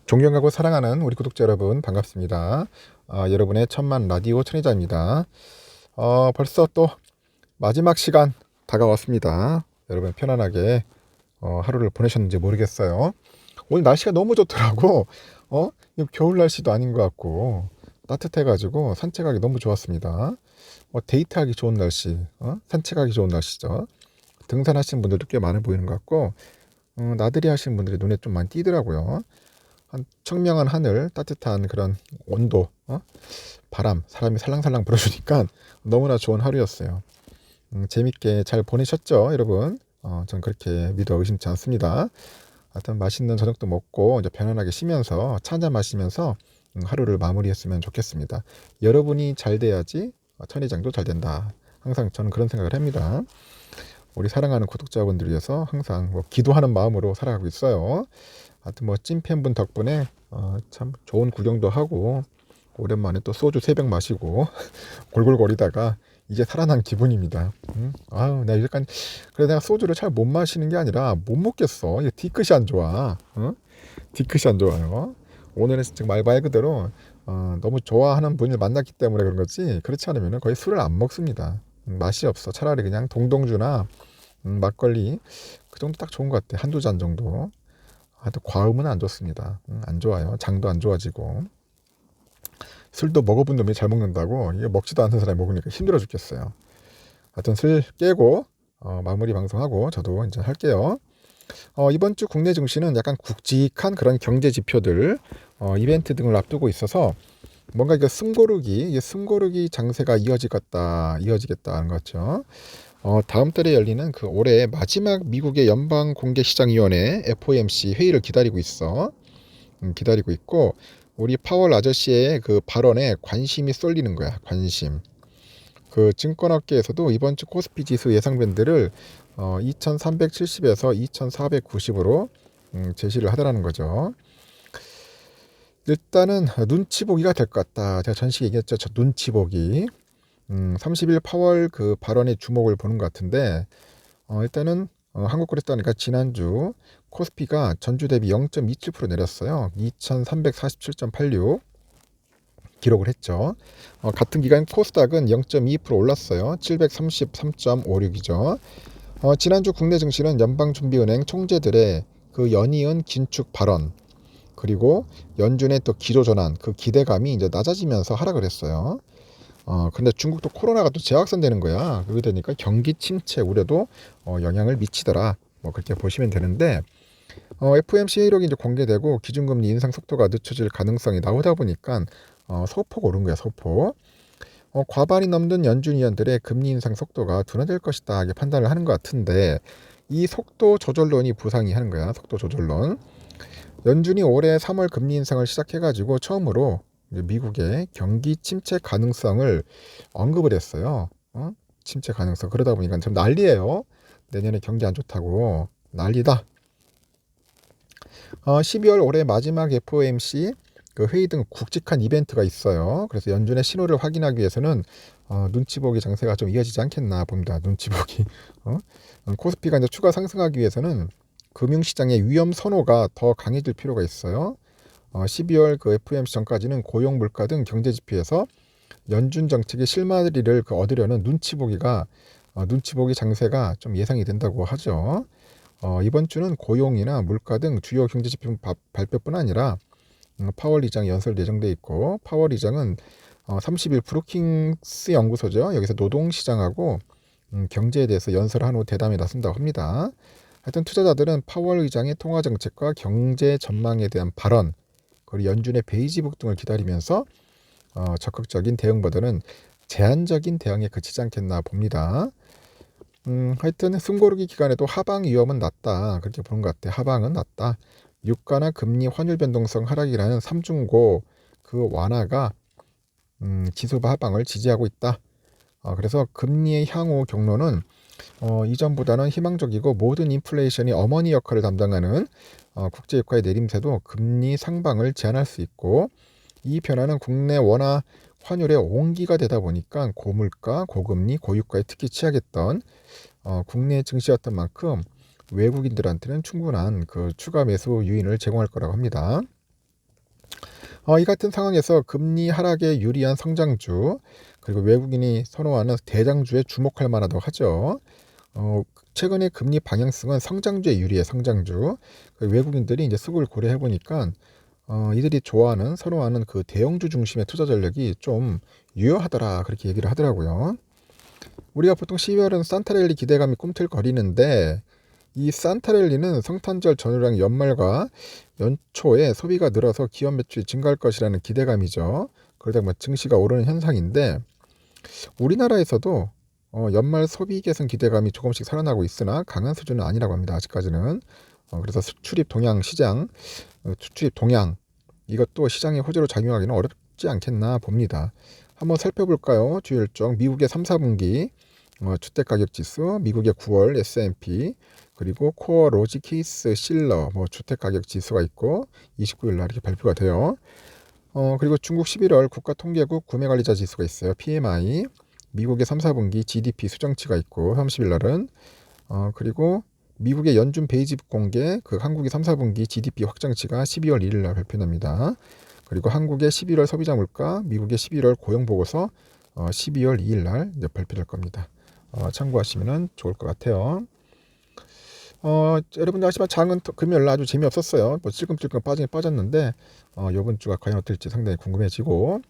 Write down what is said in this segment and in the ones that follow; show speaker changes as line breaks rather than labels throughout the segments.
존경하고 사랑하는 우리 구독자 여러분 반갑습니다. 여러분의 천만 라디오 천혜자입니다. 벌써 또 마지막 시간 다가왔습니다. 여러분 편안하게 하루를 보내셨는지 모르겠어요. 오늘 날씨가 너무 좋더라고. 이거 겨울 날씨도 아닌 것 같고 따뜻해가지고 산책하기 너무 좋았습니다. 데이트하기 좋은 날씨, 산책하기 좋은 날씨죠. 등산하시는 분들도 꽤 많아 보이는 것 같고 나들이 하시는 분들이 눈에 좀 많이 띄더라고요. 한 청명한 하늘, 따뜻한 그런 온도, 바람, 사람이 살랑살랑 불어주니까 너무나 좋은 하루였어요. 재밌게 잘 보내셨죠, 여러분? 전 그렇게 믿어 의심치 않습니다. 하여튼 맛있는 저녁도 먹고 이제 편안하게 쉬면서 차 한잔 마시면서 하루를 마무리했으면 좋겠습니다. 여러분이 잘 돼야지 천의장도 잘 된다. 항상 저는 그런 생각을 합니다. 우리 사랑하는 구독자분들 위해서 항상 기도하는 마음으로 살아가고 있어요. 하여튼 찐팬분 덕분에 참 좋은 구경도 하고 오랜만에 또 소주 3병 마시고 골골거리다가 이제 살아난 기분입니다. 아유, 내가 약간 그래 내가 소주를 잘 못 마시는 게 아니라 못 먹겠어. 이게 뒤끝이 안 좋아. 뒤끝이 안 좋아요. 오늘은 진짜 말 그대로 너무 좋아하는 분을 만났기 때문에 그런 거지. 그렇지 않으면 거의 술을 안 먹습니다. 맛이 없어. 차라리 그냥 동동주나 막걸리 그 정도 딱 좋은 것 같아. 한두 잔 정도. 또 과음은 안 좋습니다. 안 좋아요. 장도 안 좋아지고. 술도 먹어본 놈이 잘 먹는다고 이게 먹지도 않는 사람이 먹으니까 힘들어 죽겠어요. 하여튼 술 깨고 마무리 방송하고 저도 이제 할게요. 이번 주 국내 증시는 약간 굵직한 그런 경제 지표들 이벤트 등을 앞두고 있어서 뭔가 이게 숨고르기 장세가 이어지겠다 하는 거죠. 다음 달에 열리는 그 올해 마지막 미국의 연방공개시장위원회 FOMC 회의를 기다리고 있어. 기다리고 있고 우리 파월 아저씨의 그 발언에 관심이 쏠리는 거야. 관심. 그 증권업계에서도 이번 주 코스피 지수 예상 밴드를 2370에서 2490으로 제시를 하더라는 거죠. 일단은 눈치 보기가 될 것 같다. 제가 전시 얘기했죠. 저 눈치 보기. 30일 파월 그 발언에 주목을 보는 것 같은데 일단은 한국그랬다니까 지난주 코스피가 전주 대비 0.27% 내렸어요. 2347.86 기록을 했죠. 같은 기간 코스닥은 0.2% 올랐어요. 733.56이죠. 지난주 국내 증시는 연방준비은행 총재들의 그 연이은 긴축 발언 그리고 연준의 또 기조전환 그 기대감이 이제 낮아지면서 하락을 했어요. 근데 중국도 코로나가 또 재확산되는 거야. 그렇게 되니까 경기 침체 우려도 영향을 미치더라. 그렇게 보시면 되는데 FOMC 회의록이 이제 공개되고 기준금리 인상 속도가 늦춰질 가능성이 나오다 보니까 소폭 오른 거야, 소폭. 과반이 넘는 연준 위원들의 금리 인상 속도가 둔화될 것이다 이렇게 판단을 하는 것 같은데 이 속도 조절론이 부상이 하는 거야, 속도 조절론. 연준이 올해 3월 금리 인상을 시작해가지고 처음으로 미국의 경기 침체 가능성을 언급을 했어요. 침체 가능성. 그러다 보니까 좀 난리예요. 내년에 경기 안 좋다고 난리다. 12월 올해 마지막 FOMC 그 회의 등 굵직한 이벤트가 있어요. 그래서 연준의 신호를 확인하기 위해서는 눈치 보기 장세가 좀 이어지지 않겠나 봅니다. 눈치 보기. 코스피가 이제 추가 상승하기 위해서는 금융시장의 위험 선호가 더 강해질 필요가 있어요. 12월 그 FOMC 전까지는 고용 물가 등 경제 지표에서 연준 정책의 실마리를 얻으려는 눈치 보기 장세가 좀 예상이 된다고 하죠. 이번 주는 고용이나 물가 등 주요 경제 지표 발표뿐 아니라 파월 의장이 연설 예정돼 있고 파월 의장은 30일 브루킹스 연구소죠. 여기서 노동시장하고 경제에 대해서 연설한 후 대담에 나선다고 합니다. 하여튼 투자자들은 파월 의장의 통화 정책과 경제 전망에 대한 발언 그리고 연준의 베이지북 등을 기다리면서 적극적인 대응보다는 제한적인 대응에 그치지 않겠나 봅니다. 하여튼 숨고르기 기간에도 하방 위험은 낮다 그렇게 보는 것 같아요. 하방은 낮다. 유가나 금리 환율 변동성 하락이라는 삼중고 그 완화가 지수바 하방을 지지하고 있다. 그래서 금리의 향후 경로는 이전보다는 희망적이고 모든 인플레이션이 어머니 역할을 담당하는 국제유가의 내림세도 금리 상방을 제한할 수 있고 이 변화는 국내 원화 환율의 온기가 되다 보니까 고물가, 고금리, 고유가에 특히 취약했던 국내 증시였던 만큼 외국인들한테는 충분한 그 추가 매수 유인을 제공할 거라고 합니다. 이 같은 상황에서 금리 하락에 유리한 성장주, 그리고 외국인이 선호하는 대장주에 주목할 만하다고 하죠. 최근에 금리 방향성은 성장주에 유리해, 성장주. 외국인들이 이제 수급을 고려해 보니까 이들이 좋아하는, 선호하는 그 대형주 중심의 투자 전략이 좀 유효하더라, 그렇게 얘기를 하더라고요. 우리가 보통 12월은 산타랠리 기대감이 꿈틀거리는데, 이 산타랠리는 성탄절 전후랑 연말과 연초에 소비가 늘어서 기업 매출이 증가할 것이라는 기대감이죠. 그러다 보면 증시가 오르는 현상인데, 우리나라에서도 연말 소비 개선 기대감이 조금씩 살아나고 있으나 강한 수준은 아니라고 합니다. 아직까지는. 그래서 수출입 동향 시장, 수출입 동향, 이것도 시장의 호재로 작용하기는 어렵지 않겠나 봅니다. 한번 살펴볼까요? 주요 일정, 미국의 3, 4분기 주택가격지수, 미국의 9월 S&P, 그리고 코어 로지 케이스 실러 주택가격지수가 있고 29일 날 이렇게 발표가 돼요. 그리고 중국 11월 국가통계국 구매관리자 지수가 있어요. PMI, 미국의 3, 4분기 GDP 수정치가 있고 30일 날은 그리고 미국의 연준 베이직 공개 그 한국의 3, 4분기 GDP 확정치가 12월 1일 날 발표됩니다. 그리고 한국의 11월 소비자 물가, 미국의 11월 고용 보고서 12월 2일 날 이제 발표될 겁니다. 참고하시면 좋을 것 같아요. 여러분들 아시지만 장은 금요일 날 아주 재미없었어요. 뭐 찔끔찔끔 빠지긴 빠졌는데 이번 주가 과연 어떨지 상당히 궁금해지고,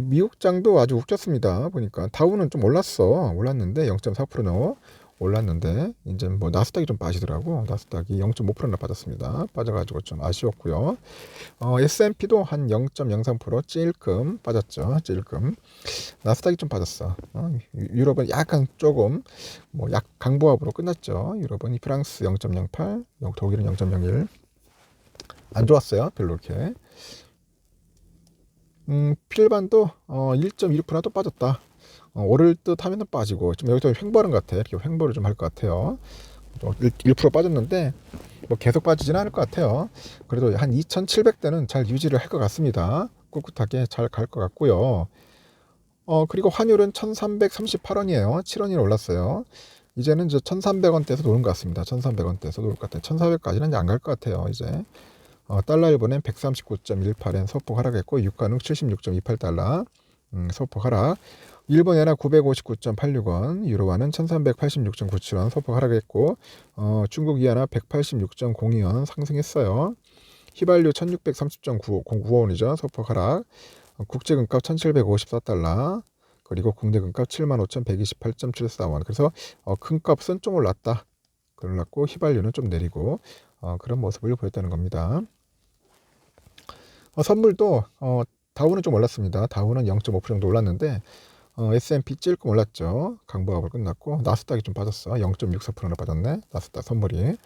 미국 장도 아주 웃겼습니다. 보니까 다우는 좀 올랐는데 0.4%는 올랐는데 이제 뭐 나스닥이 좀 빠지더라고. 나스닥이 0.5%나 빠졌습니다. 빠져가지고 좀 아쉬웠고요. S&P도 한 0.03% 찔끔 빠졌죠. 찔끔. 나스닥이 좀 빠졌어. 유럽은 약간 조금 약 강보합으로 끝났죠. 유럽은 프랑스 0.08, 독일은 0.01. 안 좋았어요. 별로 이렇게. 필반도 1.16%도 빠졌다. 오를 듯 하면 빠지고, 좀 여기서 횡보하는 것 같아. 이렇게 횡보를 좀 할 것 같아요. 1% 빠졌는데 뭐 계속 빠지지는 않을 것 같아요. 그래도 한 2,700대는 잘 유지를 할 것 같습니다. 꿋꿋하게 잘 갈 것 같고요. 그리고 환율은 1,338원이에요. 7원이 올랐어요. 이제는 이제 1,300원대에서 노는 것 같습니다. 1,300원대에서 노는 것 같아요. 1,400까지는 안 갈 것 같아요. 이제 달러 일본엔 139.18엔 소폭 하락했고, 유가는 76.28달러 소폭 하락. 일본 엔화 959.86원, 유로화는 1386.97원 소폭 하락했고, 중국 이하나 186.02원 상승했어요. 휘발유 1630.99원이죠. 소폭 하락. 국제금값 1754달러, 그리고 국내금값 75,128.74원. 그래서 금값은 좀 올랐다. 올랐고 휘발유는 좀 내리고 그런 모습을 보였다는 겁니다. 선물도 다우는 좀 올랐습니다. 다우는 0.5% 정도 올랐는데 S&P 찔끔 올랐죠. 강보합으로 끝났고, 나스닥이 좀 빠졌어. 0.64%나 빠졌네. 나스닥 선물이.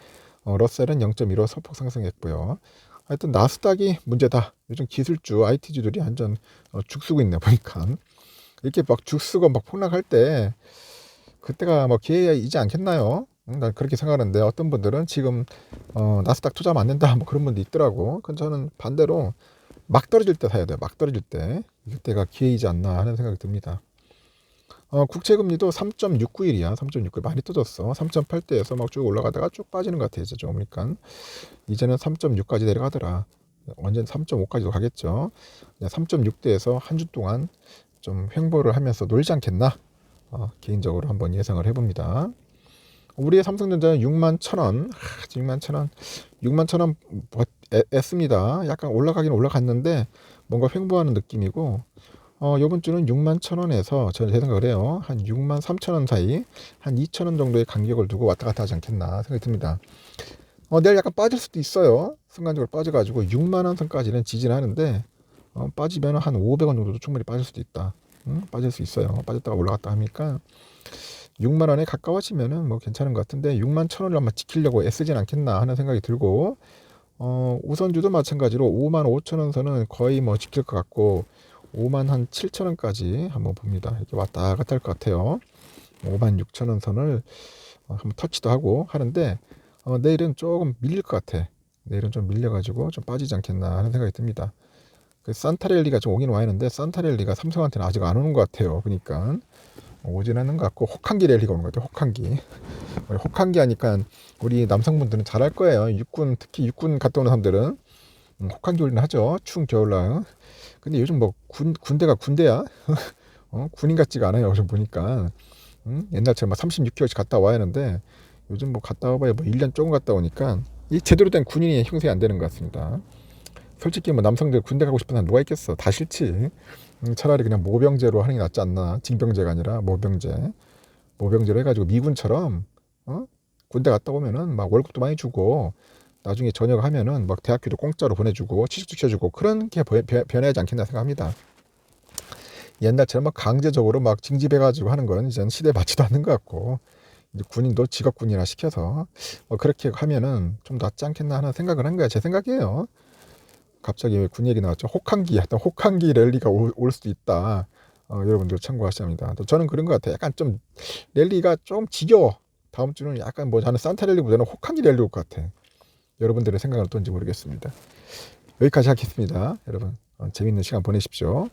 러셀은 0.15 소폭 상승했고요. 하여튼 나스닥이 문제다. 요즘 기술주, IT주들이 완전 죽쓰고 있네 보니까. 이렇게 막 죽쓰고 막 폭락할 때 그때가 뭐 기회이지 않겠나요? 난 그렇게 생각하는데, 어떤 분들은 지금 나스닥 투자하면 안 된다 뭐 그런 분도 있더라고. 근데 저는 반대로 막 떨어질 때 사야 돼요. 막 떨어질 때. 이때가 기회이지 않나 하는 생각이 듭니다. 국채금리도 3.691이야. 3.69 많이 떨어졌어. 3.8대에서 막 쭉 올라가다가 쭉 빠지는 것 같아. 이제 좀 보니까 이제는 3.6까지 내려가더라. 언젠 3.5까지도 가겠죠. 3.6대에서 한 주 동안 좀 횡보를 하면서 놀지 않겠나, 개인적으로 한번 예상을 해봅니다. 우리의 삼성전자는 6만 1,000원, 6만 1,000원, 6만 1,000원 애씁니다. 약간 올라가긴 올라갔는데 뭔가 횡보하는 느낌이고, 이번 주는 6만 1,000원에서 저는 제 생각을 해요. 한 6만 3,000원 사이, 한 2,000원 정도의 간격을 두고 왔다 갔다 하지 않겠나 생각이 듭니다. 내일 약간 빠질 수도 있어요. 순간적으로 빠져가지고 6만 원 선까지는 지지하는데 빠지면 한 500원 정도도 충분히 빠질 수도 있다. 빠질 수 있어요. 빠졌다가 올라갔다 하니까 6만 원에 가까워지면은 뭐 괜찮은 것 같은데, 6만 1,000원을 한번 지키려고 애쓰진 않겠나 하는 생각이 들고, 우선주도 마찬가지로 5만 5천 원 선은 거의 뭐 지킬 것 같고, 5만 한 7천 원까지 한번 봅니다. 이렇게 왔다 갔다 할 것 같아요. 5만 6천 원 선을 한번 터치도 하고 하는데, 내일은 조금 밀릴 것 같아. 내일은 좀 밀려가지고 좀 빠지지 않겠나 하는 생각이 듭니다. 그 산타랠리가 좀 오긴 와 있는데, 산타랠리가 삼성한테는 아직 안 오는 것 같아요. 그러니까 오진 않는 것 같고, 혹한기 랠리가 오는 것 같아요. 혹한기. 혹한기 하니까 우리 남성분들은 잘할 거예요. 육군, 특히 육군 갔다 오는 사람들은 혹한기 훈련 하죠. 추운 겨울날. 근데 요즘 뭐 군대가 군대야? 군인 같지가 않아요. 요즘 보니까. 옛날처럼 막 36개월씩 갔다 와야 하는데 요즘 뭐 갔다 와봐야 뭐 1년 조금 갔다 오니까 이 제대로 된 군인이 형성이 안 되는 것 같습니다. 솔직히 뭐 남성들 군대 가고 싶은 사람 누가 있겠어? 다 싫지. 차라리 그냥 모병제로 하는 게 낫지 않나? 징병제가 아니라 모병제. 모병제로 해가지고 미군처럼 군대 갔다 오면은 막 월급도 많이 주고 나중에 전역하면은 막 대학교도 공짜로 보내주고 취직시켜주고 그런 게 변해야지 않겠나 생각합니다. 옛날처럼 막 강제적으로 막 징집해가지고 하는 건 이제는 시대에 맞지도 않는 것 같고 이제 군인도 직업군이나 시켜서 그렇게 하면은 좀 낫지 않겠나 하는 생각을 한 거야. 제 생각이에요. 갑자기 왜 군 얘기 나왔죠? 혹한기, 하여튼 혹한기 랠리가 올 수도 있다. 여러분들 참고하셔야 합니다. 또 저는 그런 것 같아요. 약간 좀 랠리가 좀 지겨워. 다음 주는 약간 뭐 저는 산타 랠리보다는 혹한기 랠리 올 것 같아. 여러분들의 생각은 어떤지 모르겠습니다. 여기까지 하겠습니다. 여러분 재밌는 시간 보내십시오.